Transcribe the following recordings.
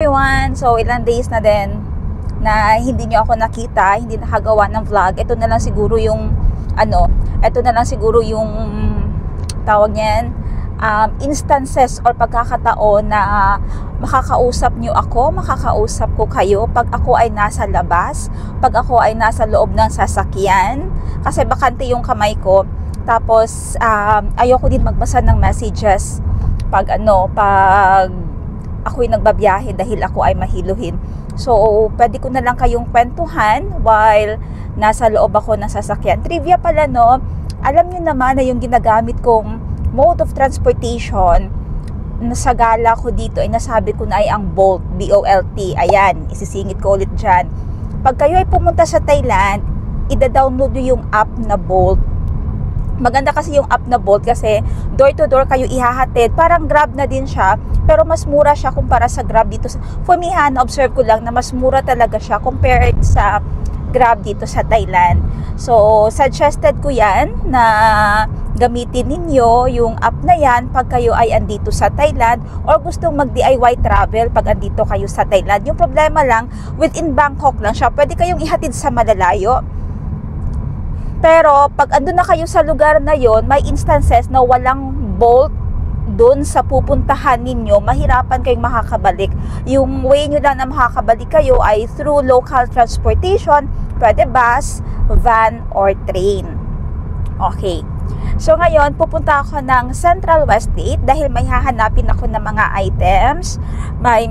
everyone! So, ilang days na din na hindi nyo ako nakita, hindi nakagawa ng vlog. Ito na lang siguro yung, tawag niyan, instances or pagkakataon na makakausap nyo ako, makakausap ko kayo pag ako ay nasa labas, pag ako ay nasa loob ng sasakyan. Kasi bakante yung kamay ko. Tapos, ayoko din magbasa ng messages pag ako'y nagbabiyahe dahil ako ay mahiluhin. So, pwede ko na lang kayong kwentuhan while nasa loob ako ng sasakyan. Trivia pala, no? Alam niyo naman na yung ginagamit kong mode of transportation sa gala ko dito ay nasabi ko na ay ang Bolt, B-O-L-T. Ayan, isisingit ko ulit dyan. Pag kayo ay pumunta sa Thailand, ida-download nyo yung app na Bolt. Maganda kasi yung app na Bolt kasi door to door kayo ihahatid. Parang Grab na din siya, pero mas mura siya kumpara sa Grab dito. For me, na-observe ko lang na mas mura talaga siya compared sa Grab dito sa Thailand. So, suggested ko yan na gamitin ninyo yung app na yan pag kayo ay andito sa Thailand or gustong mag-DIY travel pag andito kayo sa Thailand. Yung problema lang, within Bangkok lang siya. Pwede kayong ihatid sa malalayo. Pero, pag andun na kayo sa lugar na yon, may instances na walang Bolt doon sa pupuntahan ninyo, mahirapan kayong makakabalik. Yung way nyo lang na makakabalik kayo ay through local transportation, pwede bus, van, or train. Okay. So, ngayon, pupunta ako ng Central Westgate dahil may hahanapin ako ng mga items. May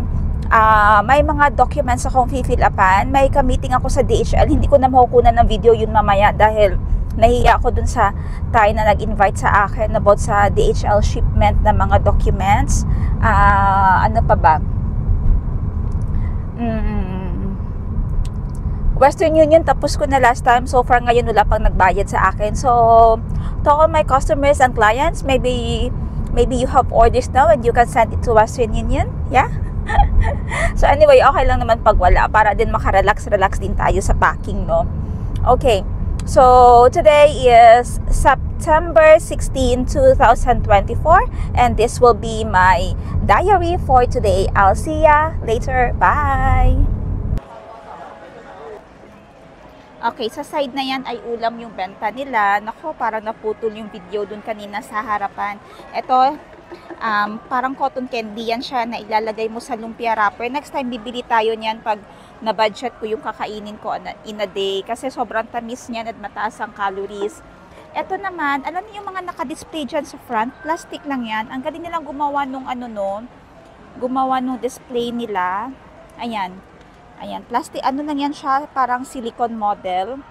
mga documents akong fill-upan. May ka-meeting ako sa DHL. Hindi ko na makukunan ng video yun mamaya dahil nahiya ako dun sa tayo na nag-invite sa akin about sa DHL shipment ng mga documents. Ano pa ba? Western Union, tapos ko na last time. So far ngayon wala pang nagbayad sa akin. So, to all my customers and clients, maybe you have orders now and you can send it to Western Union. Yeah? So anyway, okay lang naman pag wala para din makarelax din tayo sa packing, no? Okay. So today is September 16, 2024 and this will be my diary for today. I'll see ya later. Bye! Okay, sa side na yan ay ulam yung benta nila. Nako, parang naputol yung video dun kanina sa harapan. Ito, parang cotton candy yan siya na ilalagay mo sa lumpia wrapper. Next time bibili tayo niyan pag na-budget ko yung kakainin ko in a day kasi sobrang tamis niyan at mataas ang calories. Ito naman, alam niyo yung mga naka-display dyan sa front, plastic lang yan. Ang galing nilang gumawa nung gumawa nung display nila. Ayan, plastic, lang yan siya, parang silicone model.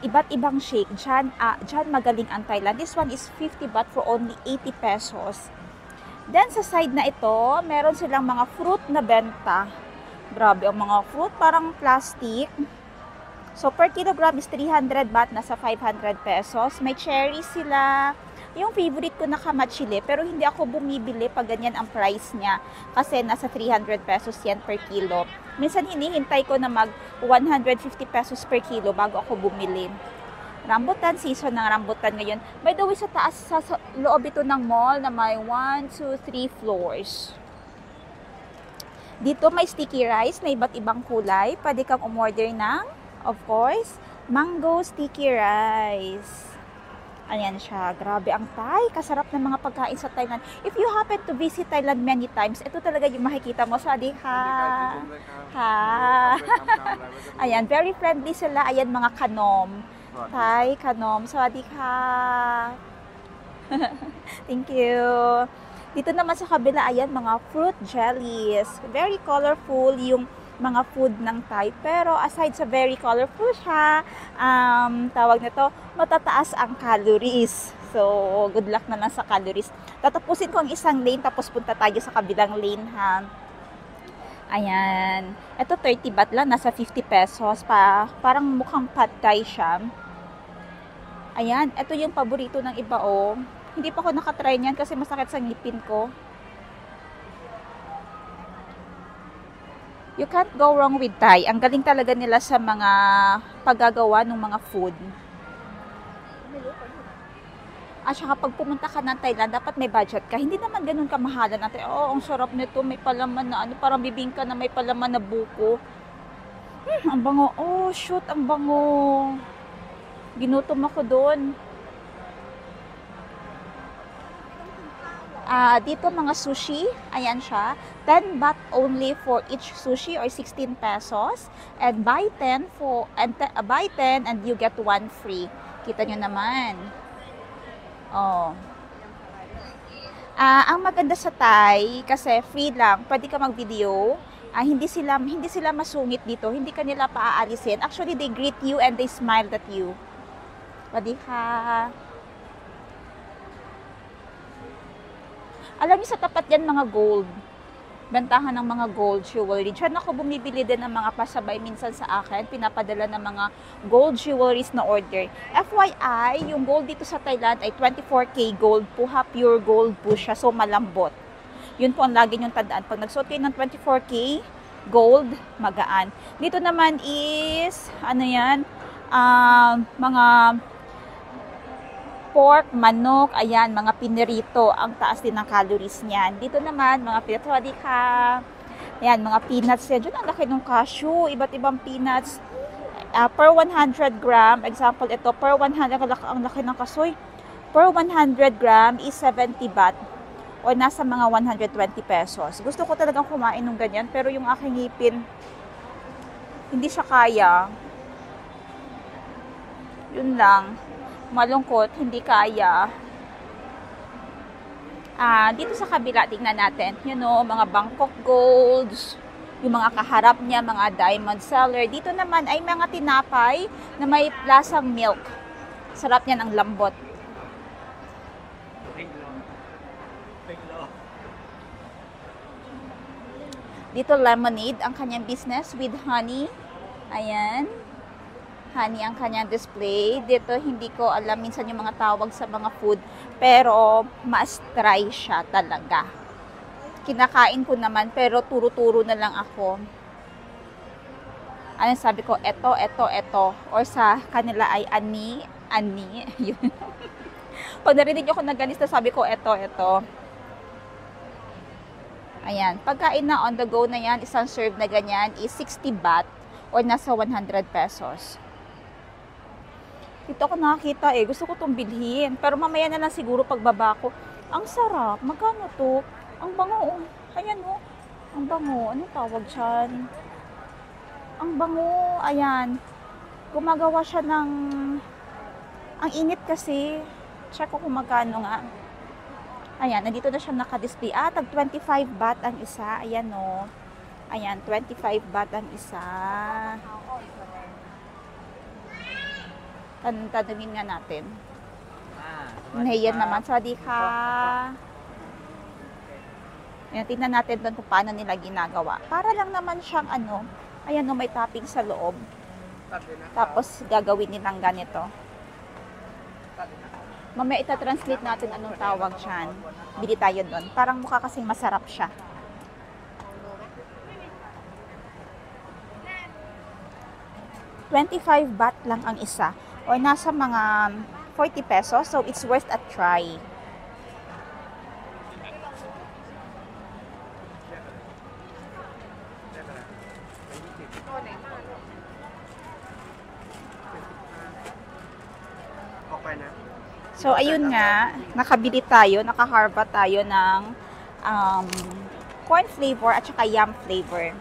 Iba't ibang shake. Diyan magaling ang Thailand. This one is 50 baht for only 80 pesos. Then, sa side na ito, meron silang mga fruit na benta. Grabe, ang mga fruit, parang plastic. So, per kilogram is 300 baht, nasa 500 pesos. May cherry sila. Yung favorite ko na kamachile, pero hindi ako bumibili pag ganyan ang price niya. Kasi nasa 300 pesos yan per kilo. Minsan hinihintay ko na mag 150 pesos per kilo bago ako bumili. Rambutan, season ng rambutan ngayon. By the way, sa taas, sa loob ito ng mall na may 1, 2, 3 floors. Dito may sticky rice na iba't ibang kulay. Pwede kang umorder ng, of course, mango sticky rice. Ayan siya. Grabe ang Thai. Kasarap ng mga pagkain sa Thailand. If you happen to visit Thailand many times, ito talaga yung makikita mo. Sawadee ka. Ha. Ayan. Very friendly sila. Ayan mga kanom. Thai kanom. Sawadee ka. Thank you. Dito naman sa kabila, ayan mga fruit jellies. Very colorful yung mga food ng Thai. Pero aside sa very colorful siya, tawag nito, matataas ang calories. So, good luck na lang sa calories. Tatapusin ko ang isang lane, tapos punta tayo sa kabilang lane, ha. Ayan. Ito 30 baht lang, nasa 50 pesos pa. Parang mukhang pad thai siya. Ayan, ito yung paborito ng iba, oh. Hindi pa ako nakatry niyan kasi masakit sa ngipin ko. You can't go wrong with Thai. Ang galing talaga nila sa mga paggagawa ng mga food. At saka pag pumunta ka ng Thailand, dapat may budget ka. Hindi naman ganun kamahalan natin. Oh, ang sarap nito, may palaman na ano, parang bibingka na may palaman na buko. Ang bango. Oh, shoot, ang bango. Ginutom ako doon. Dito mga sushi, ayan siya, 10 baht only for each sushi or 16 pesos. And buy 10 and you get 1 free. Kita nyo naman. Oh. Ang maganda sa Thai, kasi free lang, pwede ka mag-video. Hindi sila masungit dito, hindi kanila paaalisin. Actually, they greet you and they smile at you. Pwede ka. Alam niyo sa tapat yan mga gold. Bentahan ng mga gold jewelry. Diyan ako bumibili din ng mga pasabay minsan sa akin. Pinapadala ng mga gold jewelries na order. FYI, yung gold dito sa Thailand ay 24K gold po. Pure gold po siya. So, malambot. Yun po ang lagi niyong tandaan. Pag nagsuot kayo ng 24K gold, magaan. Dito naman is, ano yan, mga pork, manok, ayan, mga pinirito. Ang taas din ng calories niyan. Dito naman, mga pinirito, di ka. Ayan, mga peanuts yan. Diyan, ang laki ng cashew. Iba't ibang peanuts. Per 100 gram, example, ito, per 100, ang laki ng kasoy. Per 100 gram is 70 baht. O nasa mga 120 pesos. Gusto ko talagang kumain ng ganyan, pero yung aking ngipin, hindi siya kaya. Yun lang. Malungkot, hindi kaya. Dito sa kabila, tingnan natin. You know, mga Bangkok Golds, yung mga kaharap niya, mga diamond seller. Dito naman ay mga tinapay na may lasang milk. Sarap niyan, ang lambot. Dito lemonade, ang kanyang business with honey. Ayan. Honey ang kanyang display. Dito hindi ko alam minsan yung mga tawag sa mga food, pero mas try siya talaga. Kinakain ko naman pero turo-turo na lang ako. Ano sabi ko? Eto. Or sa kanila ay ani. Yun. Pag narinig ako na ganito, sabi ko eto. Ayan. Pagkain na on the go na yan, isang serve na ganyan is 60 baht or nasa 100 pesos. Dito ako nakakita gusto ko itong bilhin. Pero mamaya na lang siguro pagbaba ko. Ang sarap. Magkano to? Ang bango. Ayan o. Ang bango. Anong tawag dyan? Ang bango. Ayan. Gumagawa siya ng... Ang init kasi. Check ko kung magkano nga. Ayan. Nandito na siya nakadisplay. Tag 25 baht ang isa. Ayan o. Ayan. 25 baht ang isa. Tanungin nga natin. Nahiyan naman. Sawadi ka. Ayan, tingnan natin doon kung paano nila ginagawa. Para lang naman siyang ano, ayan no, may topping sa loob. Tapos gagawin nilang ganito. Mamaya ita-translate natin anong tawag dyan. Bili tayo doon. Parang mukha kasing masarap siya. ₱25 baht lang ang isa. O nasa mga 40 pesos. So, it's worth a try. So, ayun nga. Nakabili tayo. Nakaharva tayo ng corn flavor at saka yam flavor.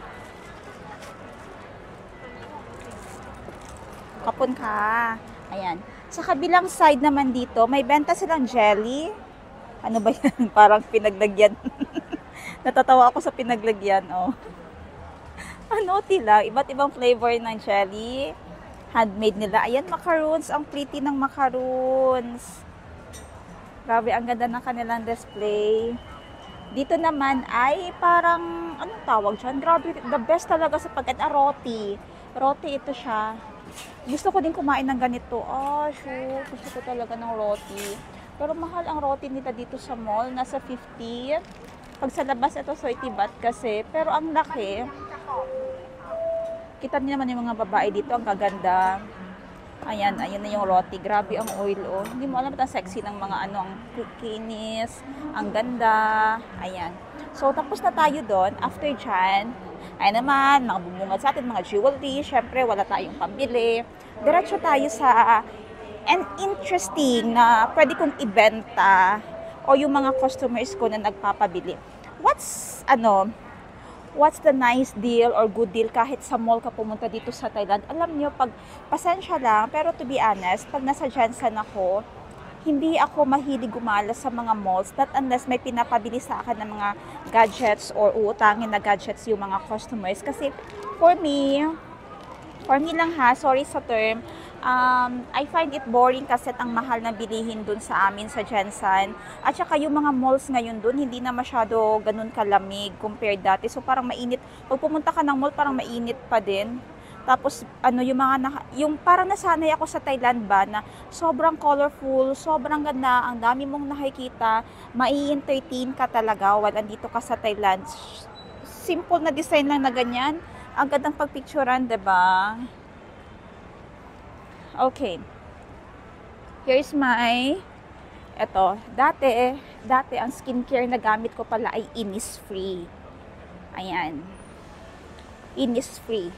Kapon ka. Ayan. Sa kabilang side naman dito, may benta silang jelly. Ano ba yan? Parang pinaglagyan. Natatawa ako sa pinaglagyan, oh. Ano tila? Iba't ibang flavor ng jelly. Handmade nila. Ayan, macaroons. Ang pretty ng macaroons. Grabe, ang ganda ng kanilang display. Dito naman ay parang, anong tawag dyan? Grabe, the best talaga sa pagkain. Roti. Roti ito siya. Gusto ko din kumain ng ganito. Shoot. Gusto ko talaga ng roti. Pero mahal ang roti nila dito sa mall. Nasa 50. Pag sa labas, ito 30 baht kasi. Pero ang laki. Kita niyo naman yung mga babae dito. Ang kaganda. Ayan, ayan na yung roti. Grabe ang oil, oh. Hindi mo alam ang sexy ng mga ano, ang kinis, ang ganda. Ayan. So, tapos na tayo doon. After dyan, ayan naman, mga bumungad sa atin, mga jewelry. Syempre, wala tayong pambili. Diretso tayo sa an interesting na pwede kong ibenta o yung mga customers ko na nagpapabili. What's the nice deal or good deal kahit sa mall ka pumunta dito sa Thailand? Alam nyo, pasensya lang, pero to be honest, pag nasa Jansan ako, hindi ako mahilig gumala sa mga malls, not unless may pinapabili sa akin ng mga gadgets or uutangin na gadgets yung mga customers. Kasi for me lang ha, sorry sa term, I find it boring kasi ang mahal na bilihin dun sa amin sa Jansan. At saka yung mga malls ngayon dun, hindi na masyado ganun kalamig compared dati. So parang mainit. Pag pumunta ka ng mall, parang mainit pa din. Tapos yung parang nasanay ako sa Thailand ba na sobrang colorful, sobrang ganda, ang dami mong nakikita, mai-entertain ka talaga while andito ka sa Thailand. Simple na design lang na ganyan. Ang gandang pagpicturean, 'di ba? Okay. Here's my dati ang skincare na gamit ko pala ay Innisfree. Ayan. Innisfree.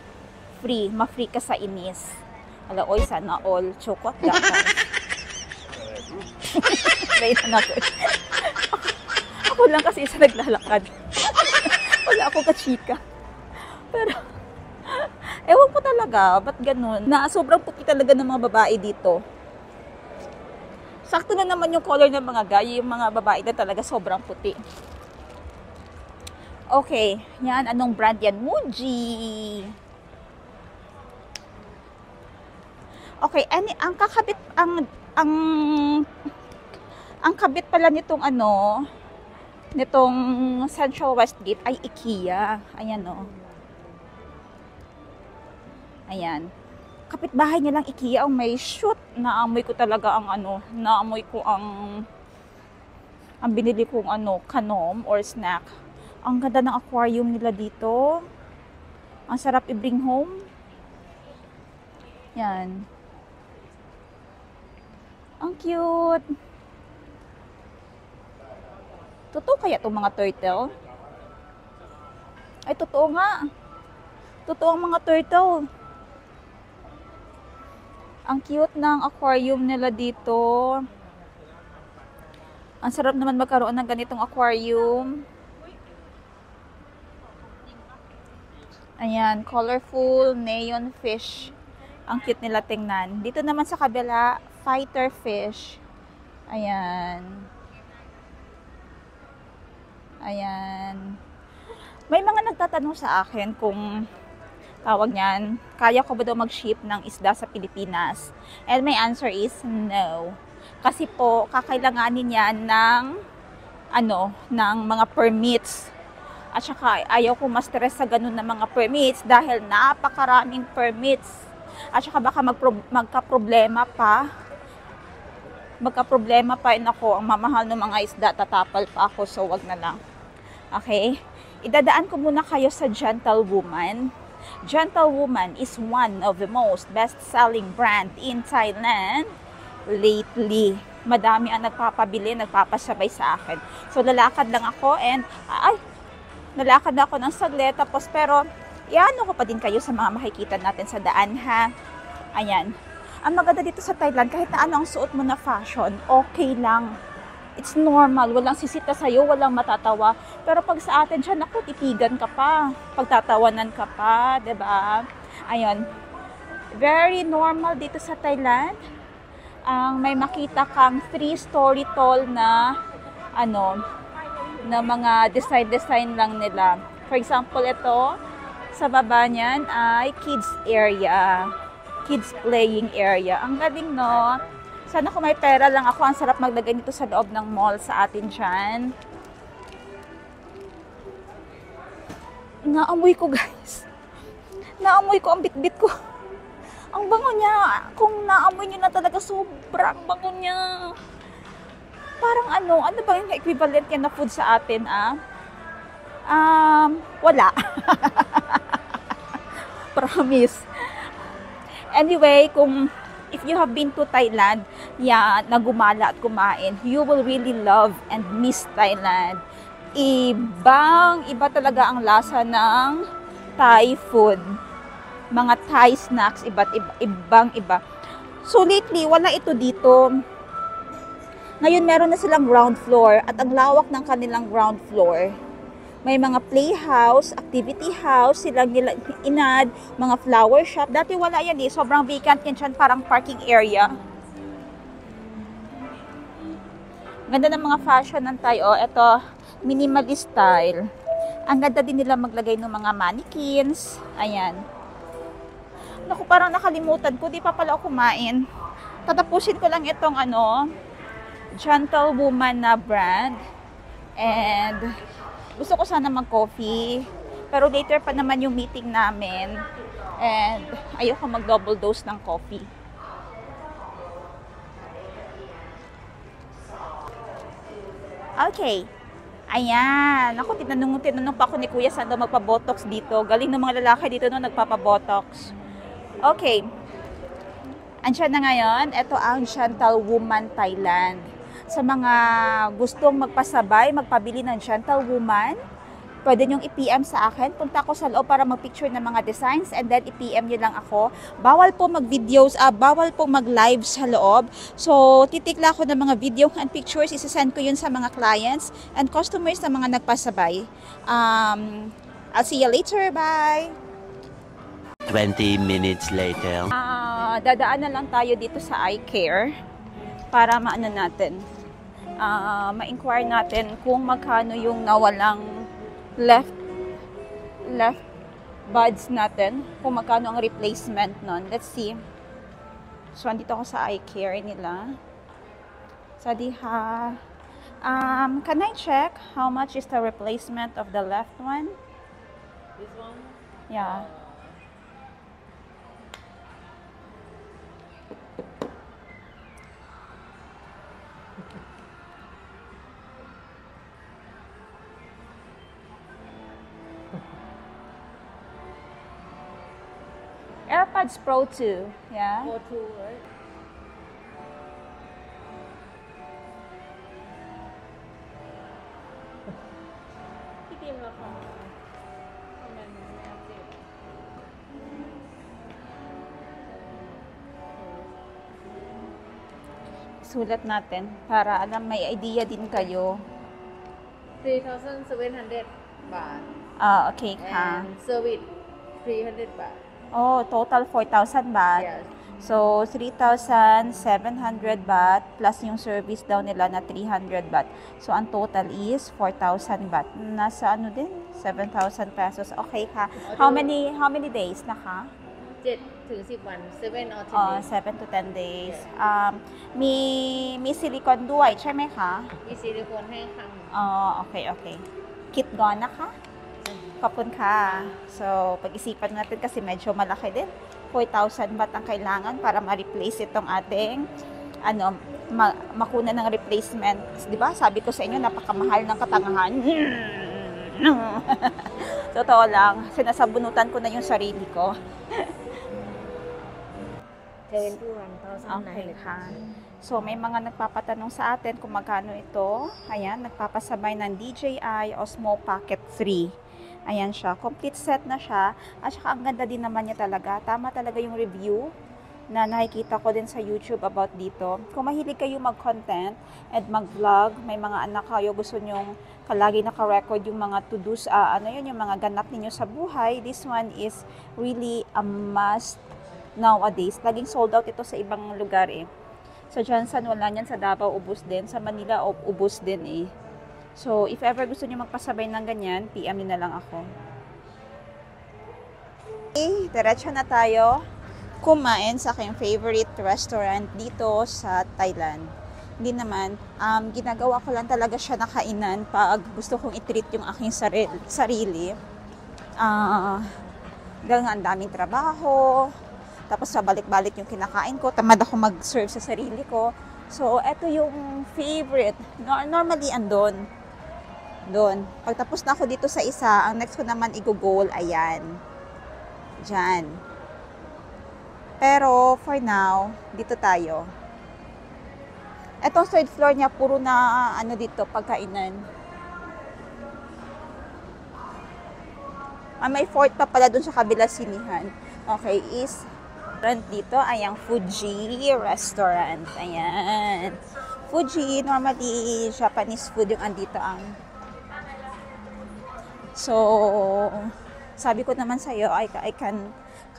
Free, ma-free ka sa inis. Ala, oy, sana all chokot lang. Wait na ako. Ako lang kasi isa naglalakad. Wala ako ka-chika. Pero ewan ko talaga, ba't ganun? Na sobrang puti talaga ng mga babae dito. Sakto na naman yung color ng mga guy, yung mga babae na talaga sobrang puti. Okay, yan, anong brand yan? Muji. Okay, ang kakabit, ang kabit pala nitong nitong Central Westgate ay IKEA. Ayan o. Ayan. Kapitbahay niya lang IKEA ang may shoot. Naamoy ko talaga naamoy ko ang binili kong kanom or snack. Ang ganda ng aquarium nila dito. Ang sarap i-bring home. Yan. Ang cute. Totoo kaya itong mga turtle? Ay, totoo nga. Totoo ang mga turtle. Ang cute ng aquarium nila dito. Ang sarap naman magkaroon ng ganitong aquarium. Ayan, colorful neon fish. Ang cute nila tingnan. Dito naman sa kabila, fighter fish. Ayan. Ayan. May mga nagtatanong sa akin kung tawag niyan, kaya ko ba daw mag-ship ng isda sa Pilipinas? And my answer is no. Kasi po, kakailanganin yan ng mga permits. At saka, ayaw ko ma-stress sa ganun na mga permits dahil napakaraming permits. At saka baka magka-problema pa. Ako, ang mamahal ng mga isda, tatapal pa ako, so wag na lang. Okay? Idadaan ko muna kayo sa Gentlewoman. Gentlewoman is one of the most best-selling brand in Thailand lately. Madami ang nagpapabili, nagpapasabay sa akin. So, lalakad lang ako and, nalakad ako ng saglit. Tapos, pero, ko pa din kayo sa mga makikita natin sa daan, ha? Ayan. Ang maganda dito sa Thailand, kahit na ang suot mo na fashion, okay lang. It's normal. Walang sisita sa'yo, walang matatawa. Pero pag sa atin siya, naku, titigan ka pa. Pagtatawanan ka pa, diba? Ayun. Very normal dito sa Thailand. May makita kang 3-story tall na, na mga design lang nila. For example, ito, sa baba niyan ay kids area. Kids playing area. Ang galing, no? Sana kung may pera lang ako, ang sarap maglagay nito sa loob ng mall sa atin dyan. Naamoy ko, guys. Naamoy ko ang bitbit ko. Ang bango niya. Kung naamoy niyo na talaga, sobrang bango niya. Parang ano ba yung equivalent yan na food sa atin, wala. Promise. Anyway, kung if you have been to Thailand, yeah, nagumala at kumain, you will really love and miss Thailand. Iba talaga ang lasa ng Thai food. Mga Thai snacks, ibang iba. So lately, wala ito dito. Ngayon, meron na silang ground floor at ang lawak ng kanilang ground floor. May mga playhouse, activity house, silang inad, mga flower shop. Dati wala yan eh. Sobrang vacant yan dyan, parang parking area. Ganda ng mga fashion ng Thai. Oh, ito, minimalist style. Ang ganda din nila maglagay ng mga mannequins. Ayan. Naku, parang nakalimutan ko. Di pa pala ako kumain. Tatapusin ko lang itong Gentlewoman na brand. And gusto ko sana mag-coffee. Pero later pa naman yung meeting namin. And ayoko mag-double dose ng coffee. Okay. Ayan. Ako, tinanong pa ako ni Kuya saan daw magpa-botox dito. Galing ng mga lalaki dito no, nagpapa-botox. Okay. Andiyan na ngayon. Ito ang Gentlewoman Thailand. Sa mga gustong magpasabay, magpabili ng Gentlewoman, pwede nyong i-PM sa akin. Punta ako sa loob para mag-picture ng mga designs and then i-PM nyo lang ako. Bawal po mag-videos, bawal po mag-live sa loob. So, titikla ko ng mga video and pictures. Isasend ko yun sa mga clients and customers na mga nagpasabay. I'll see you later. Bye! 20 minutes later. Dadaan na lang tayo dito sa eye care para maano natin. Ma-inquire natin kung magkano yung nawalang left buds natin, kung magkano ang replacement nun. Let's see. So, andito ako sa eye care nila. Sadiha. Can I check how much is the replacement of the left one? This one? Yeah. AirPods Pro 2, yeah? For two, right?พี่พิมพ์ราคาทำไมมันไม่อัปเดต Sulat natin para alam, may idea din kayo. 3,700 baht. Okay ka. And service 300 baht. Oh, total 4,000 baht. Yes. So, 3,700 baht plus yung service daw nila na 300 baht. So, ang total is 4,000 baht. Nasa ano din? 7,000 pesos. Okay ka. How many days na ka? 7 ถึง 10 วัน 7 or 10 days. 7 to 10 days. Mi silicone ด้วยใช่ไหมคะ มีซิลิโคนให้ครั้ง Okay. Kit gone na ka? Kapun ka. So, pag-isipan natin kasi medyo malaki din. 4,000 baht ang kailangan para ma-replace itong ating makuna ng replacement. Di ba? Sabi ko sa inyo, napakamahal ng katangahan. Totoo lang. Sinasabunutan ko na yung sarili ko. 71,000 Okay ka. So, may mga nagpapatanong sa atin kung magkano ito. Ayan, nagpapasabay ng DJI Osmo Pocket 3. Ayan siya. Complete set na siya. At saka ang ganda din naman niya talaga. Tama talaga yung review na nakikita ko din sa YouTube about dito. Kung mahilig kayo mag-content and mag-vlog, may mga anak kayo, gusto nyong kalagi naka-record yung mga to-dos, yung mga ganap ninyo sa buhay, this one is really a must nowadays. Laging sold out ito sa ibang lugar eh. Sa Jansan, wala niyan. Sa Davao, ubos din. Sa Manila, ubos din eh. So, if ever gusto niyo magpasabay ng ganyan, PM niyo na lang ako. Okay, diretso na tayo kumain sa aking favorite restaurant dito sa Thailand. Hindi naman, ginagawa ko lang talaga siya na kainan pag gusto kong i-treat yung aking sarili. Dahil nga ang daming trabaho, tapos pabalik-balik yung kinakain ko, tamad ako mag-serve sa sarili ko. So, eto yung favorite. Normally, andon. Doon. Pagtapos na ako dito sa isa, ang next ko naman i-goal, ayan. Diyan. Pero, for now, dito tayo. Etong third floor niya, puro na, ano dito, pagkainan. May fourth pa pala dun sa kabila sinihan. Okay, is restaurant dito ay ang Fuji Restaurant. Ayan. Fuji, normally Japanese food yung andito ang. So, sabi ko naman sa iyo,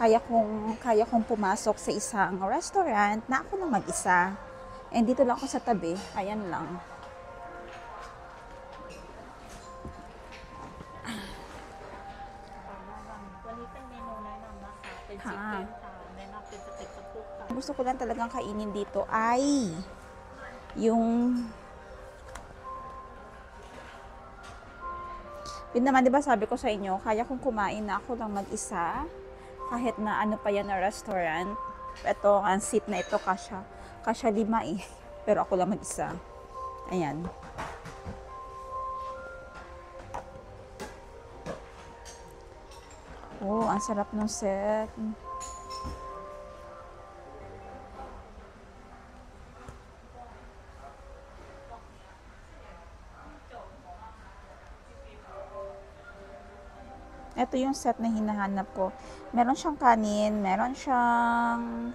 kaya kong pumasok sa isang restaurant na ako lang mag-isa. And dito lang ako sa tabi. Ayan lang. Gusto ko lang talagang kainin dito ay yung yun naman, di ba sabi ko sa inyo, kaya kong kumain na ako lang mag-isa kahit na ano pa yan na restaurant. Ito, ang seat na ito kasya 5 eh, pero ako lang mag-isa. Ayan. Oh, ang sarap ng set. Ito yung set na hinahanap ko. Meron siyang kanin, meron siyang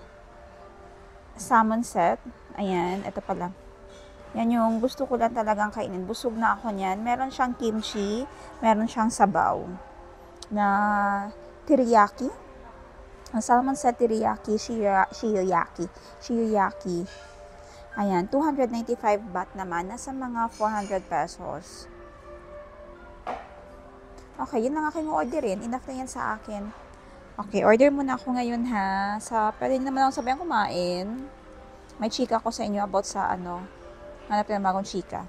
salmon set. Ayan, ito pala. Yan yung gusto ko lang talagang kainin. Busog na ako niyan. Meron siyang kimchi, meron siyang sabaw na teriyaki. Ang salmon set teriyaki, shiyuyaki. Ayan, 295 baht naman. Nasa mga 400 pesos. Okay, yun lang aking orderin. Enough na yan sa akin. Okay, order muna ako ngayon ha. Pwede naman ako sabihan kumain. May chika ko sa inyo about sa ano. Hanap na bagong chika.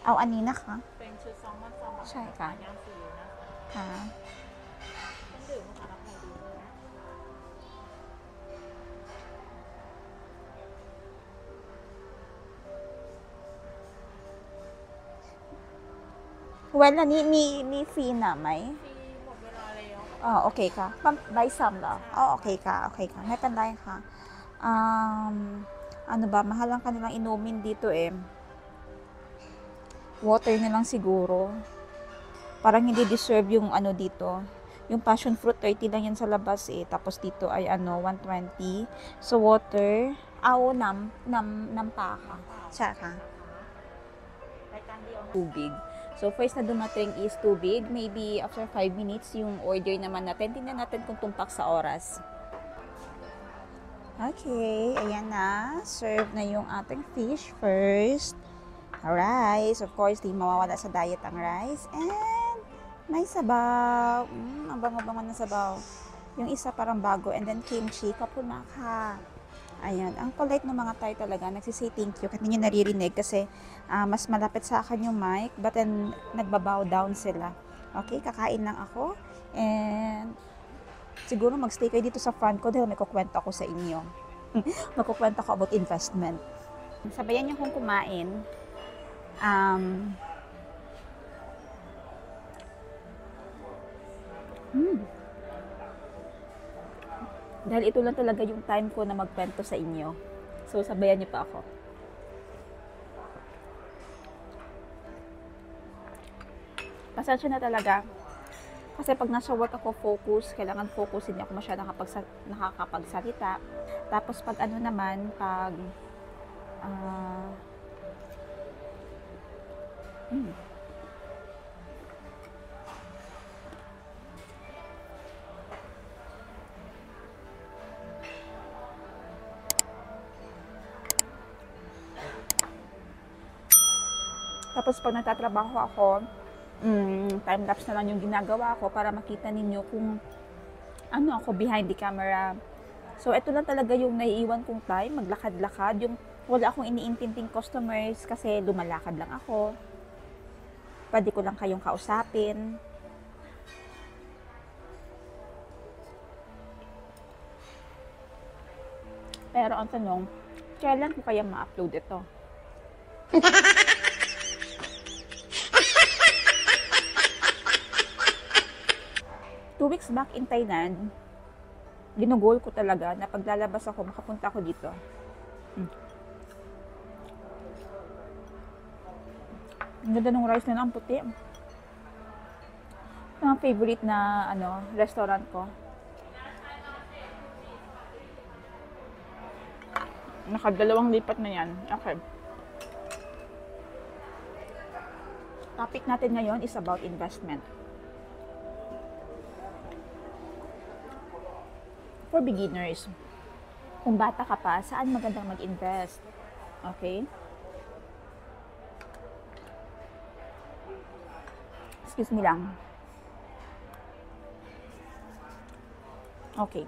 Aw, anina ka? เป็นชุดแซลมอนซาบะ ใช่ค่ะ ย่างฟรีนะ Ha? เครื่องดื่มค่ะรับใครดีเลยนะ Well,มีฟรีนะไหม ฟรีหมดเวลาแล้ว อ๋อโอเคค่ะใบซ้ำเหรออ๋อโอเคค่ะ โอเคค่ะ ไม่เป็นไรค่ะ ano ba, mahal lang kanilang inumin dito eh. Water na lang siguro. Parang hindi deserve yung ano dito. Yung passion fruit, 30 lang yan sa labas eh. Tapos dito ay ano, 120. So water, nampaka. Tsaka. รายการเดียว Tubig. So first na dumating is tubig. Maybe after 5 minutes, yung order naman natin. Tingnan natin kung tumpak sa oras. Okay, ayan na. Serve na yung ating fish first. Rice, of course, di mawawala sa diet ang rice. And may sabaw. Ang bango-bango ng sabaw. Yung isa parang bago. And then kimchi, kapunaka. Ayan, ang polite ng mga Thai talaga. Nagsisay thank you. Kasi hindi nyo naririnig kasi mas malapit sa akin yung mic. But then, nagbabow down sila. Okay, kakain lang ako. And siguro magstay kayo dito sa front ko dahil may kukwento ako sa inyo. Magkukwento ko about investment. Sabayan niyo kong kumain. Dahil ito lang talaga yung time ko na magkwento sa inyo. So, sabayan niyo pa ako. Pasensya na talaga. Kasi pag nasa work ako focus, kailangan focus, hindi ako masyadong nakakapagsalita. Tapos pag ano naman, pag tapos pag nagtatrabaho ako, time-lapse na lang yung ginagawa ko para makita ninyo kung ano ako behind the camera. So, ito lang talaga yung naiiwan kong time, maglakad-lakad. Yung wala akong iniintinding customers kasi lumalakad lang ako. Pwede ko lang kayong kausapin. Pero ang tanong, kailan ko kaya ma-upload ito? Two weeks back in Thailand, ginugol ko talaga na paglalabas ako, makapunta ako dito. Ang ganda ng rice nila, ang puti. Ito ang favorite na restaurant ko. Nakadalawang lipat na yan. Okay. Topic natin ngayon is about investment. For beginners, kung bata ka pa, saan magandang mag-invest? Okay? Excuse me lang. Okay.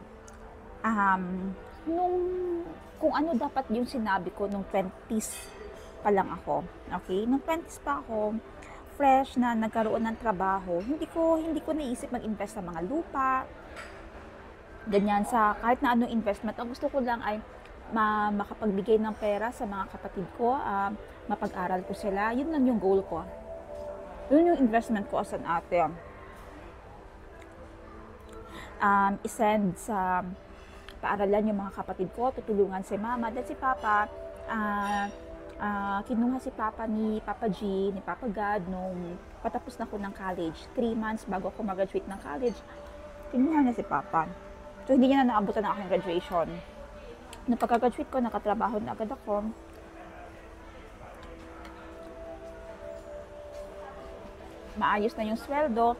Kung ano dapat yung sinabi ko nung 20s pa lang ako. Okay? Nung 20s pa ako, fresh na nagkaroon ng trabaho, hindi ko naisip mag-invest sa mga lupa. Ganyan, sa kahit na anong investment. Ang gusto ko lang ay makapagbigay ng pera sa mga kapatid ko, mapag-aral ko sila. Yun lang yung goal ko. Yun yung investment ko as an ate. Isend sa paaralan yung mga kapatid ko, tutulungan si mama, dahil si papa, kinuha si papa ni Papa G, ni Papa God, nung patapos na ako ng college. 3 months bago ako mag-graduate ng college, kinuha niya si papa. So, hindi niya na naabutan ng aking graduation. Nung pagka-graduate ko, nakatrabaho na agad ako. Maayos na yung sweldo.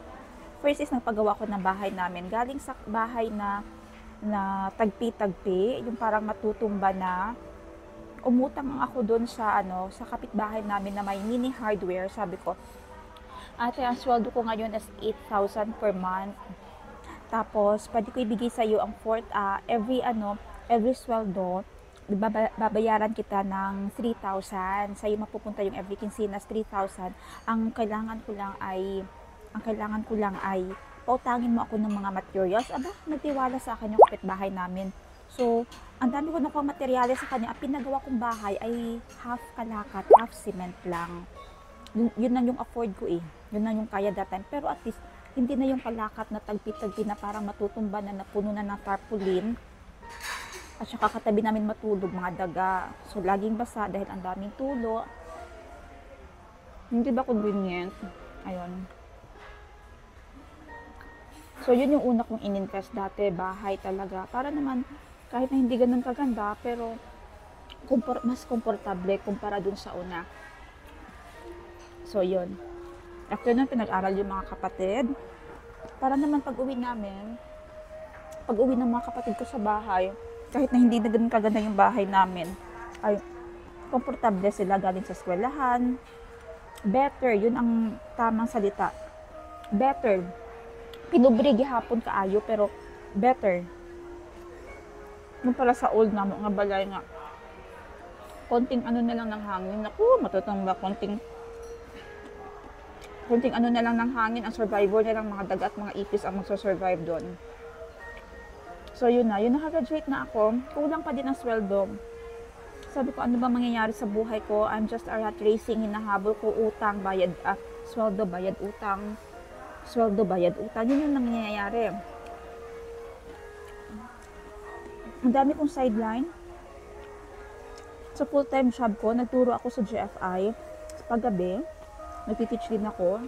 First is nagpagawa ko ng bahay namin. Galing sa bahay na tagpi-tagpi, yung parang matutumba na. Umutang ako doon sa kapitbahay namin na may mini hardware. Sabi ko, ate, ang sweldo ko ngayon is 8,000 per month. Tapos, pwede ko ibigay sa iyo ang every sweldo, babayaran kita ng 3,000. Sa iyo mapupunta yung every quincenas 3,000. Ang kailangan ko lang ay pautangin mo ako ng mga materials. Aba, nagtiwala sa akin yung kapitbahay namin. So, ang dami ko nakuha materyales sa kanya. Ang pinagawa kong bahay ay half kalakat, half cement lang. Yun lang yung afford ko eh. Yun lang yung kaya that time. Pero at least, hindi na yung kalakat na tagpi-tagpi na parang matutumba na napuno na ng tarpaulin. At saka katabi namin matulog, mga daga. So, laging basa dahil ang daming tulo. Hindi ba convenient? Ayun. So, yun yung una kong in-invest dati, bahay talaga. Para naman, kahit na hindi ganun kaganda, pero mas komportable kumpara dun sa una. So, yun. After nun, pinag-aral yung mga kapatid. Para naman pag-uwi ng mga kapatid ko sa bahay, kahit na hindi na ganun kaganda yung bahay namin, ay komportable sila galing sa eskwelahan. Better, yun ang tamang salita. Better. Pinubre gihapon kaayo, pero better. Yung pala sa old na mga balay nga, konting na lang ng hangin. Naku, matutamba, konting na lang ng hangin, ang survivor na lang mga daga at mga ipis ang magsusurvive doon. So yun na, nakagraduate na ako, kulang pa din ang sweldo. Sabi ko, ano ba mangyayari sa buhay ko? I'm just a rat racing, hinahabol ko utang, bayad, sweldo, bayad utang, sweldo, bayad utang. Yun yung nangyayari. Ang dami kong sideline. Sa full-time job ko, nagturo ako sa GFI, sa paggabi. Nagtiteach din ako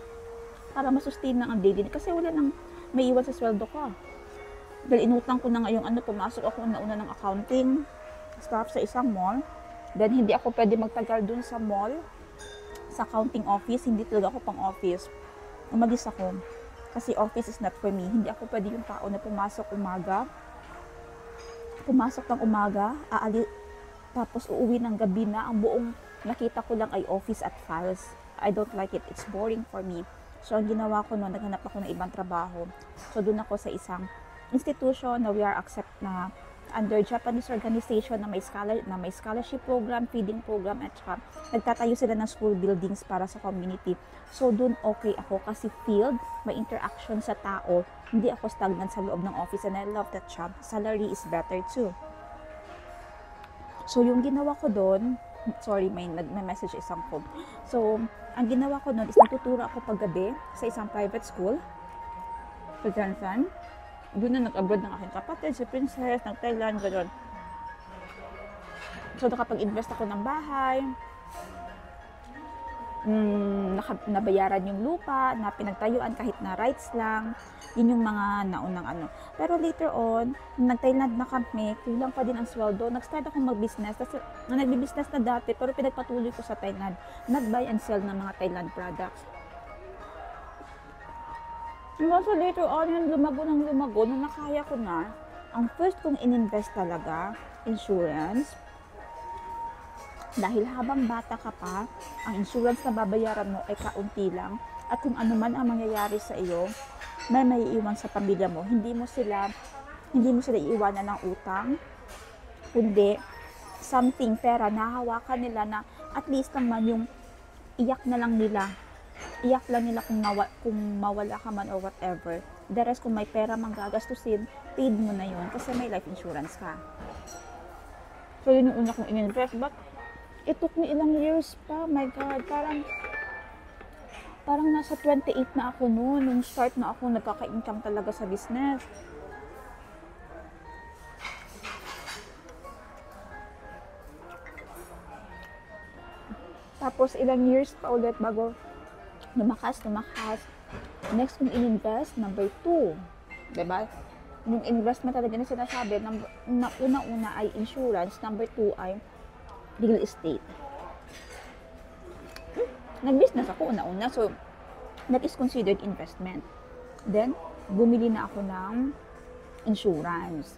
para masustain lang ang daily kasi wala nang may iwan sa sweldo ko. Dahil inutang ko na ngayong pumasok ako nauna ng accounting staff sa isang mall. Then hindi ako pwede magtagal dun sa mall, sa accounting office, hindi talaga ako pang office. Umalis ako kasi office is not for me. Hindi ako pwede yung tao na pumasok ng umaga, tapos uuwi ng gabi na, ang buong nakita ko lang ay office at files. I don't like it. It's boring for me. So, ang ginawa ko noon, naghanap ako ng ibang trabaho. So, doon ako sa isang institution na we are accept na under Japanese organization na may scholarship program, feeding program, at saka nagtatayo sila ng school buildings para sa community. So doon okay ako kasi field, may interaction sa tao, hindi ako stagnant sa loob ng office, and I love that job. Salary is better too. So yung ginawa ko doon, sorry, may message isang phone. So ang ginawa ko doon is natuturo ako paggabi sa isang private school sa Jansan. Doon na nag-abroad ng aking kapatid, si Princess, nag-Thailand, gano'n. So, nakapag-invest ako ng bahay, nabayaran yung lupa, na pinagtayuan kahit na rights lang. Yun yung mga naunang ano. Pero later on, nag-Thailand na kami, kulang pa din ang sweldo. Nag-start ako mag-business. Nag-business na dati, pero pinagpatuloy ko sa Thailand. Nag-buy and sell ng mga Thailand products. So later on, yung lumago, nung nakaya ko na, ang first kong ininvest talaga, insurance. Dahil habang bata ka pa, ang insurance na babayaran mo ay kaunti lang. At kung ano man ang mangyayari sa iyo, may maiiwan sa pamilya mo. Hindi mo sila iiwanan ng utang, kundi something, pera, nahawakan nila na at least naman yung iyak lang nila kung mawala ka man or whatever. The rest, kung may pera mang gagastusin, paid mo na yun kasi may life insurance ka. So yun yung una kong in-invest, but it took me ilang years pa. My God, parang nasa 28 na ako noon, nung start na ako nagkaka-income talaga sa business. Tapos ilang years pa ulit bago lumakas. Next kong in-invest, number 2. Diba? Yung investment talaga na sinasabi, una-una ay insurance, number 2 ay real estate. Nag-business ako una-una, so that is considered investment. Then, bumili na ako ng insurance.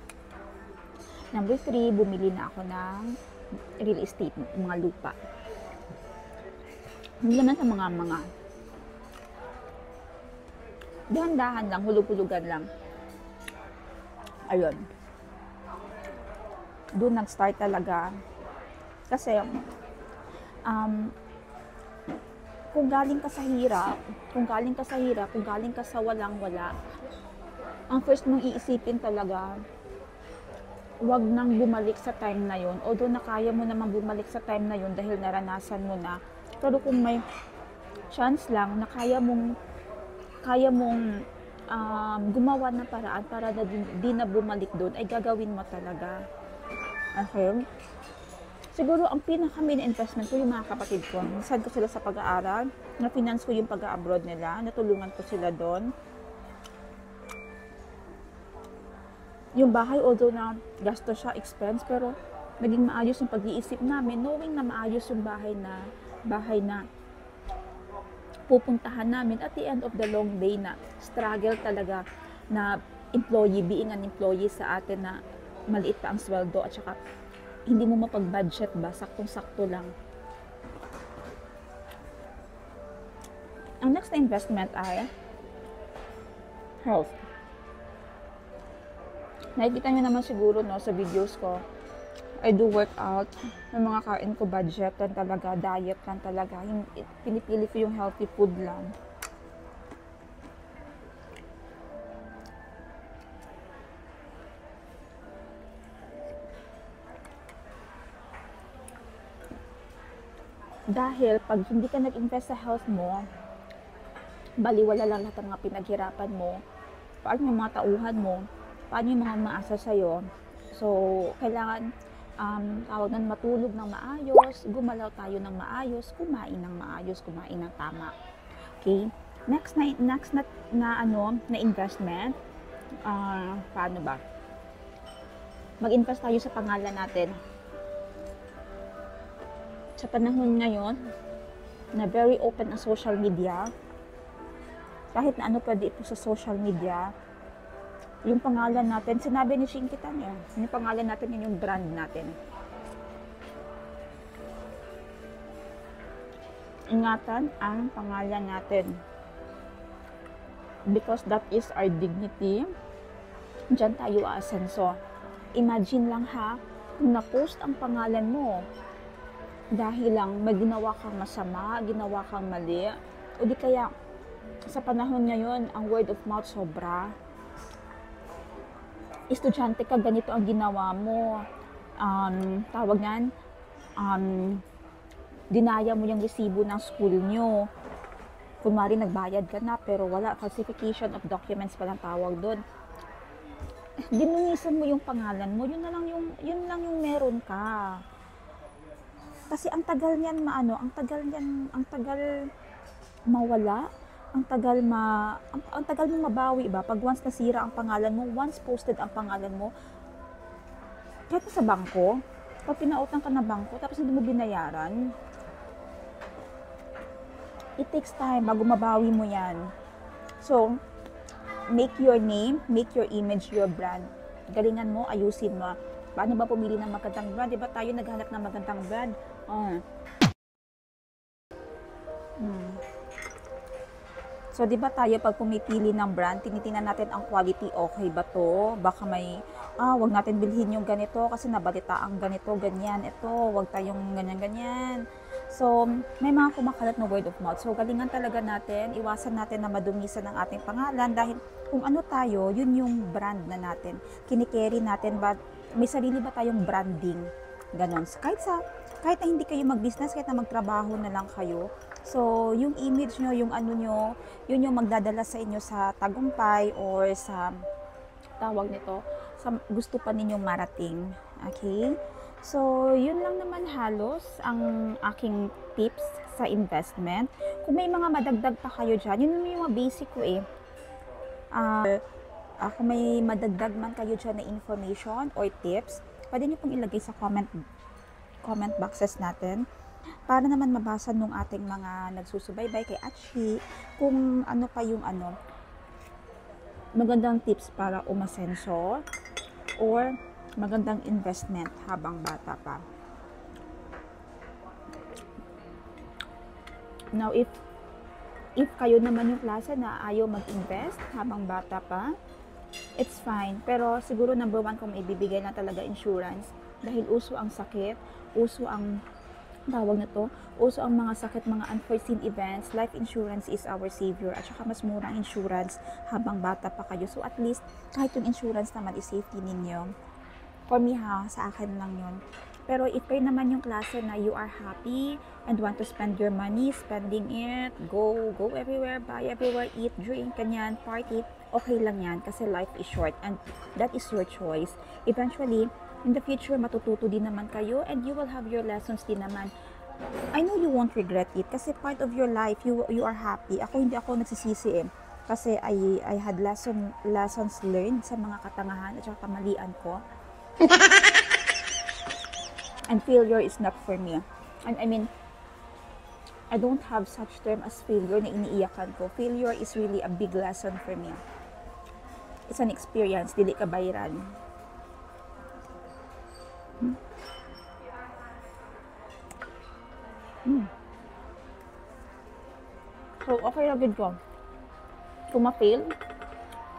Number 3, bumili na ako ng real estate, mga lupa. Hindi naman sa mga dahan-dahan lang, hulug-hulugan lang. Ayun. Doon nag-start talaga. Kasi, kung galing ka sa hirap, kung galing ka sa walang-wala, ang first mong iisipin talaga, wag nang bumalik sa time na yun. Although nakaya mo naman bumalik sa time na yun dahil naranasan mo na. Pero kung may chance lang na kaya mong gumawa ng paraan para na di na bumalik doon, ay gagawin mo talaga. Okay? Siguro ang pinaka-main investment ko yung mga kapatid ko. Nasad ko sila sa pag-aaral, na-finance ko yung pag-abroad nila, natulungan ko sila doon. Yung bahay, although na gasto siya, expense, pero naging maayos yung pag-iisip namin, knowing na maayos yung bahay na pupuntahan namin at the end of the long day na struggle talaga na being an employee sa atin na maliit pa ang sweldo at saka hindi mo mapag-budget ba, saktong-sakto lang. Ang next na investment ay health. Nakikita nyo naman siguro no, sa videos ko, I do workout. Yung mga kain ko, budget lang talaga, diet lang talaga. Pinipili ko yung healthy food lang. Dahil pag hindi ka nag-invest sa health mo, baliwala lang lahat ng mga pinaghirapan mo, paano yung mga tauhan mo, paano yung mga maasa sa'yo. So, kailangan tawag na matulog ng maayos, gumalaw tayo ng maayos, kumain ng maayos, kumain ng tama. Okay? Next na investment, paano ba? Mag-invest tayo sa pangalan natin. Sa panahon ngayon, na very open ang social media, kahit na ano pwede ito sa social media, yung pangalan natin, sinabi ni Shinkitan yan, yung pangalan natin, yun yung brand natin. Ingatan ang pangalan natin. Because that is our dignity. Diyan tayo aasenso. Imagine lang ha, kung na-post ang pangalan mo dahil lang may ginawa kang masama, ginawa kang mali, o di kaya sa panahon ngayon, ang word of mouth sobra. Estudyante ka, ganito ang ginawa mo. Tawag yan, dinaya mo yung resibo ng school nyo. Kunwari nagbayad ka na pero wala, falsification of documents palang tawag doon. Dinungisan mo yung pangalan mo, yun lang yung meron ka. Kasi ang tagal niyan ang tagal mawala, ang tagal mo mabawi ba pag once nasira ang pangalan mo, once posted ang pangalan mo. Kahit sa bangko, pag pinautang ka na bangko tapos hindi mo binayaran, it takes time bago mabawi mo yan. So, make your name, make your image, your brand. Galingan mo, ayusin mo. Paano ba pumili ng magandang brand? Diba tayo naghanap ng magandang brand? So, diba tayo pag pumipili ng brand, tinitingnan natin ang quality, okay ba to? Baka may, wag natin bilhin yung ganito kasi nabalita ang ganito, ganyan, ito, wag tayong ganyan-ganyan. So, may mga kumakalat na word of mouth. So, galingan talaga natin, iwasan natin na madumisan ang ating pangalan dahil kung ano tayo, yun yung brand na natin. Kinikerry natin ba, may sarili ba tayong branding? Ganon. So, kahit na hindi kayo mag-business, kahit na magtrabaho na lang kayo, so, yung image nyo, yung ano nyo, yun yung magdadala sa inyo sa tagumpay or sa, tawag nito, sa gusto pa ninyong marating. Okay? So, yun lang naman halos ang aking tips sa investment. Kung may mga madagdag pa kayo dyan, yun yung mga basic ko eh. Kung may madagdag man kayo dyan na information or tips, pwede nyo pong ilagay sa comment boxes natin para naman mabasa nung ating mga nagsusubaybay kay Atchi kung ano pa yung magandang tips para umasenso or magandang investment habang bata pa. Now, if kayo naman yung klase na ayaw mag-invest habang bata pa, it's fine. Pero siguro number one kung ibibigay na talaga insurance dahil uso ang sakit, uso ang tawag na to, uso ang mga sakit, mga unforeseen events, life insurance is our savior at saka mas mura ang insurance habang bata pa kayo. So at least kahit yung insurance naman is safety ninyo. For me sa akin lang yun. Pero if kayo naman yung klase na you are happy and want to spend your money, spending it, go everywhere, buy everywhere, eat, drink, kanyan, party, okay lang yan kasi life is short and that is your choice. Eventually, in the future, matututo din naman kayo and you will have your lessons din naman. I know you won't regret it kasi part of your life, you are happy. Hindi ako nagsisisi kasi I had lessons learned sa mga katangahan at saka kamalian ko. And failure is not for me. And I mean, I don't have such term as failure na iniiyakan ko. Failure is really a big lesson for me. It's an experience, dili ka bayaran. So, okay lang din ko. Kung ma-fail,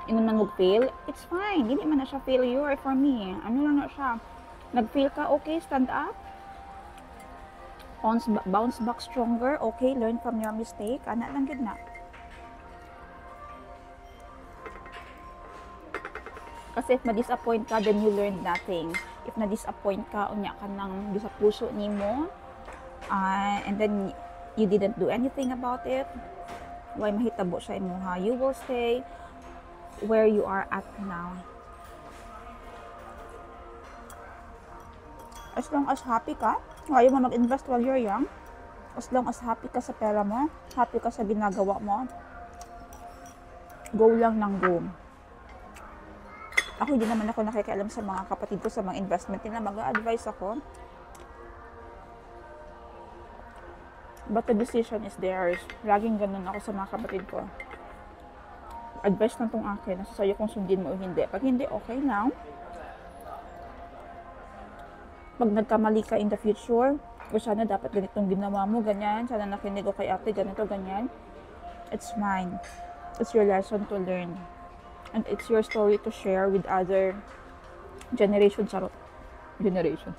ingon man mag-fail, it's fine. Hindi man na siya failure for me. Ano lang na siya. Nag-fail ka, okay, stand up. Bounce back stronger, okay, learn from your mistake. Ana lang gid na. Kasi if ma-disappoint ka, then you learned nothing. If na-disappoint ka, unya ka nang sa puso nimo, and then you didn't do anything about it, why mahitabo siya imuha, you will stay where you are at now. As long as happy ka, ayaw mo mag-invest while you're young, as long as happy ka sa pera mo, happy ka sa ginagawa mo, go lang ng go. Ako, hindi naman ako nakikialam sa mga kapatid ko sa mga investment nila, mag-a-advise ako. But the decision is theirs. Laging ganun ako sa mga kapatid ko. Advice lang tong akin, nasa sa'yo kung sundin mo o hindi. Pag hindi, okay now. Pag nagkamali ka in the future, o sana dapat ganitong ginawa mo, ganyan, sana nakinig ko kay ate, ganito, ganyan. It's fine. It's your lesson to learn. And it's your story to share with other Generation charot. Generation.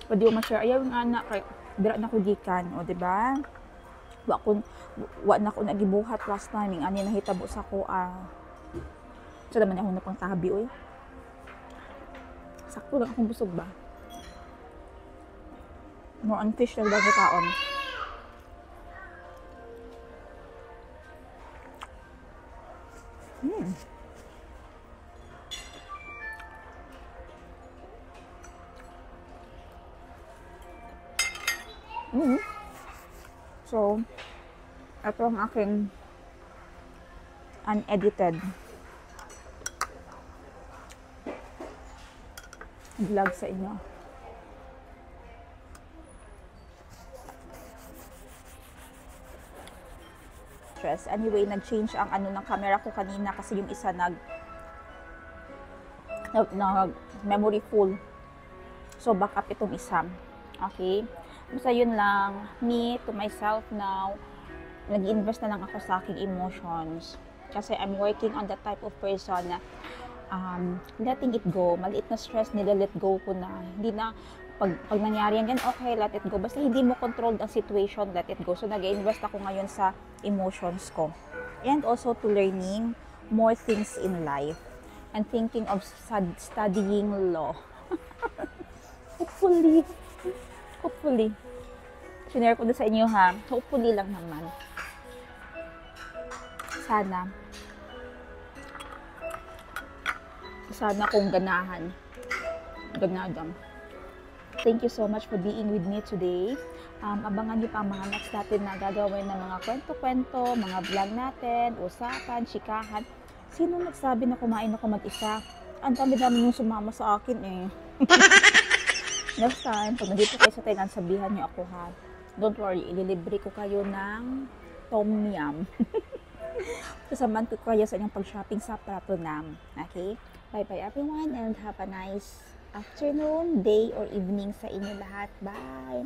Pwede ko ma-share. Ayaw nga na, kay dira na ko gikan, o diba? Wa na ko nagibuhat last time, yung ani nahitabo sa ko, so naman ako na pang tabi, oy. Sakto lang akong busog ba? More on fish lang daw taon. So, ito ang aking unedited vlog sa inyo. Anyway, nag-change ang ano ng camera ko kanina kasi yung isa nag memory full. So, backup itong isa. Okay? Basta yun lang, me to myself now, nag-invest na lang ako sa aking emotions. Kasi I'm working on the type of person na letting it go. Maliit na stress, nila-let go ko na. Hindi na, pag nangyari yan, okay, let it go. Basta hindi mo control ang situation, let it go. So, nag-invest ako ngayon sa emotions ko. And also to learning more things in life. And thinking of studying law. Hopefully. Sinare ko na sa inyo ha. Hopefully lang naman. Sana kung ganahan. Ganadam. Thank you so much for being with me today. Abangan niyo pa ang mga next natin na gagawin ng mga kwento-kwento, mga vlog natin, usapan, chikahan. Sino nagsabi na kumain ako mag-isa? Ang dami-dami yung sumama sa akin eh. Next time, pag nandito kayo sa Thailand, sabihan niyo ako ha. Don't worry, ililibre ko kayo ng tom yum. Kasamahan ko kayo sa inyong pag-shopping sa Pratunam. Okay? Bye-bye everyone and have a nice afternoon, day, or evening sa inyo lahat. Bye!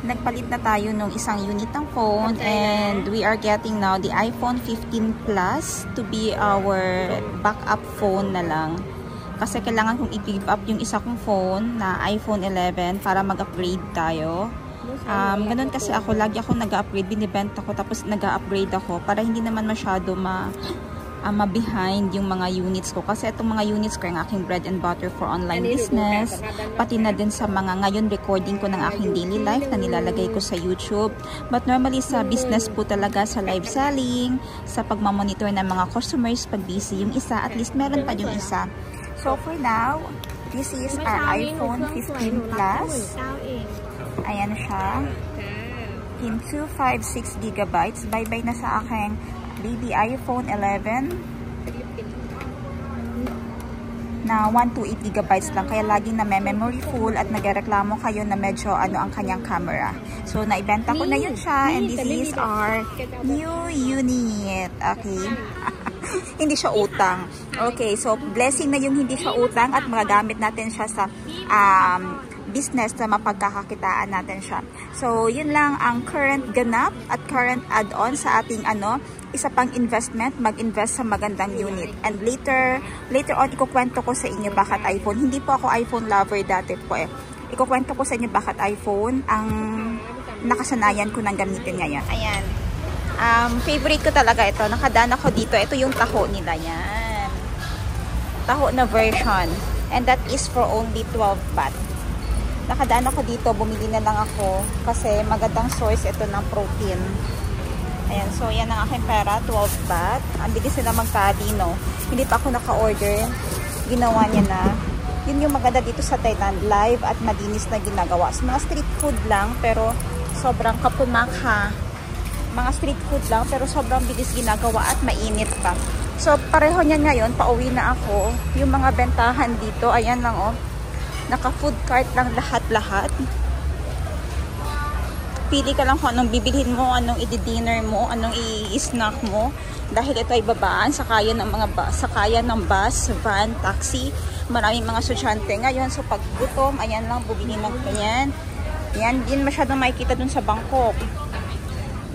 Nagpalit na tayo nung isang unit ng phone and we are getting now the iPhone 15 Plus to be our backup phone na lang. Kasi kailangan kong i-give up yung isa kong phone na iPhone 11 para mag-upgrade tayo. Ganun kasi ako, lagi ako nag-upgrade, binibenta ko tapos nag-upgrade ako para hindi naman masyado ma-behind yung mga units ko. Kasi itong mga units ko yung aking bread and butter for online business. Pati na din sa mga ngayon recording ko ng aking daily life na nilalagay ko sa YouTube. But normally sa business po talaga, sa live selling, sa pagmamonitor ng mga customers pag busy yung isa, at least meron pa yung isa. So for now, this is our iPhone 15 Plus. Ayan siya. In 256GB. Bye-bye na sa aking baby iPhone 11 na 128GB lang. Kaya laging na may memory full at nagreklamo kayo na medyo ano ang kanyang camera. So, naibenta ko na yun siya. And this is our new unit. Okay. Hindi siya utang. Okay. So, blessing na yung hindi siya utang at magagamit natin siya sa business na mapagkakakitaan natin siya. So, yun lang ang current ganap at current add-on sa ating isa pang investment, mag-invest sa magandang unit. And later on, ikukwento ko sa inyo bakit iPhone. Hindi po ako iPhone lover dati po eh. Ikukwento ko sa inyo bakit iPhone ang nakasanayan ko ng gamitin ngayon. Ayan. Favorite ko talaga ito. Nakadaan ako dito. Ito yung taho nila. Yan. Taho na version. And that is for only 12 baht. Nakadaan ako dito. Bumili na lang ako. Kasi magandang source ito ng protein. Ayan. So, yan ang aking pera. 12 baht. Ang bilis sila magtali, no? Hindi pa ako naka-order. Ginawa niya na. Yun yung maganda dito sa Thailand. Live at malinis na ginagawa. So, mga street food lang. Pero sobrang kapumakha. Mga street food lang, pero sobrang bilis ginagawa at mainit pa. So, pareho niyan ngayon, pauwi na ako. Yung mga bentahan dito, ayan lang oh. Naka-food cart lang lahat-lahat. Pili ka lang kung anong bibilhin mo, anong i-dinner mo, anong i-snack mo. Dahil ito ay babaan, sakayan ng bus, van, taxi. Maraming mga estudyante ngayon. So, pag gutom, ayan lang, bubili ng ganyan. Yan, din masyadong makikita dun sa Bangkok.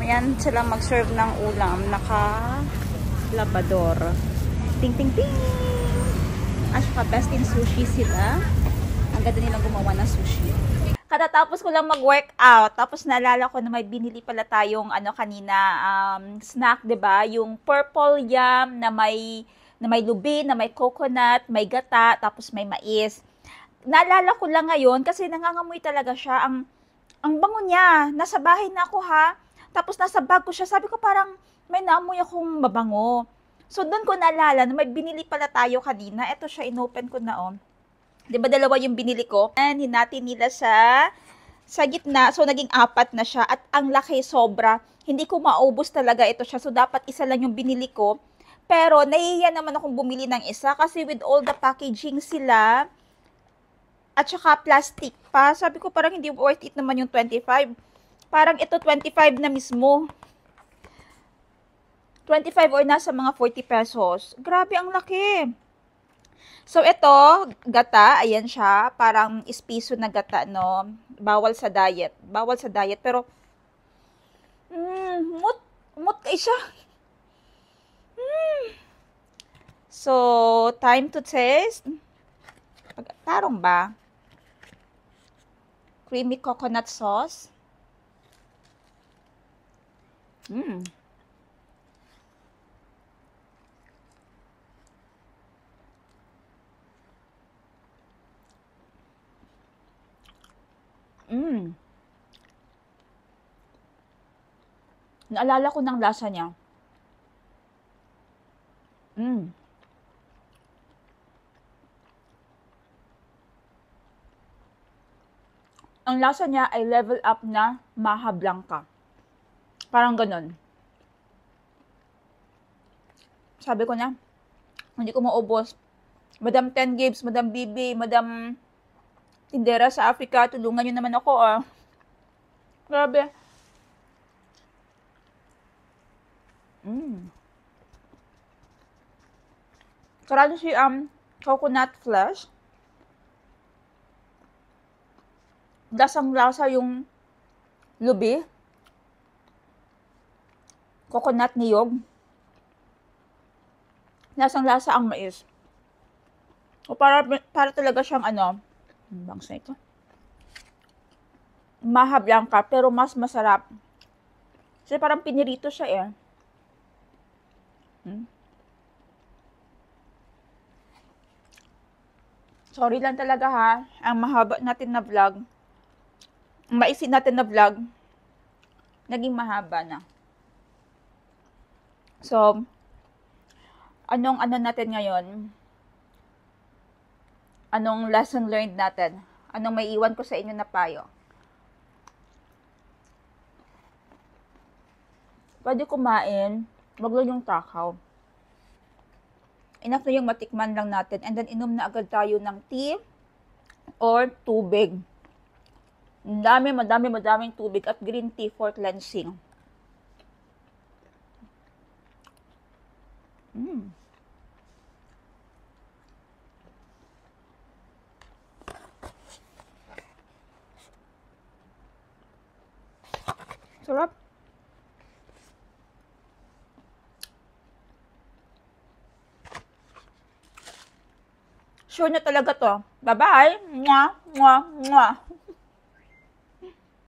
Ayan sila mag-serve ng ulam. Naka-labador. Ting, ting, ting! At saka best in sushi sila. Ang ganda nilang gumawa ng sushi. Katatapos ko lang mag-workout. Tapos naalala ko na may binili pala tayong kanina, snack, 'di ba? Yung purple yam na may lubi, na may coconut, may gata, tapos may mais. Naalala ko lang ngayon kasi nangangamoy talaga siya. Ang bango niya. Nasa bahay na ako ha. Tapos nasa bag ko siya. Sabi ko parang may naamoy akong mabango. So, doon ko naalala na may binili pala tayo kanina. Ito siya, inopen ko na, oh. Diba, dalawa yung binili ko? And hinati nila sa gitna. So, naging 4 na siya. At ang laki, sobra. Hindi ko maubos talaga ito siya. So, dapat isa lang yung binili ko. Pero, nahihiya naman akong bumili ng isa. Kasi with all the packaging sila, at saka plastic pa. Sabi ko, parang hindi worth it naman yung 25. Parang ito, 25 na mismo. 25 or nasa mga 40 pesos. Grabe, ang laki. So, ito, gata. Ayan siya. Parang espiso na gata, no? Bawal sa diet. Bawal sa diet. Pero, mut kay siya. So, time to taste. Tarong ba? Creamy coconut sauce. Naalala ko ng lasa niya. Ang lasa niya ay level up na Maha Blanca. Parang ganun. Sabi ko na, hindi ko maubos. Madam 10 Gibbs, Madam Bibi, Madam Tindera sa Africa, tulungan nyo naman ako, ah. Grabe. Karado si coconut flesh. Lasang-lasa yung lubi. Coconut niyog. Lasang-lasa ang mais. O para talaga siyang bangsa ito. Maha Blanca, pero mas masarap. Kasi parang pinirito siya eh. Sorry lang talaga ha. Ang mahaba natin na vlog. Ang maisin natin na vlog. Naging mahaba na. So, anong natin ngayon? Anong lesson learned natin? Anong may iwan ko sa inyo na payo? Pwede kumain, wag lang yung takaw. Enough na yung matikman lang natin. And then, inom na agad tayo ng tea or tubig. Madaming tubig at green tea for cleansing. Sarap. Sure na talaga to. Bye-bye. Mwah, mwah, mwah.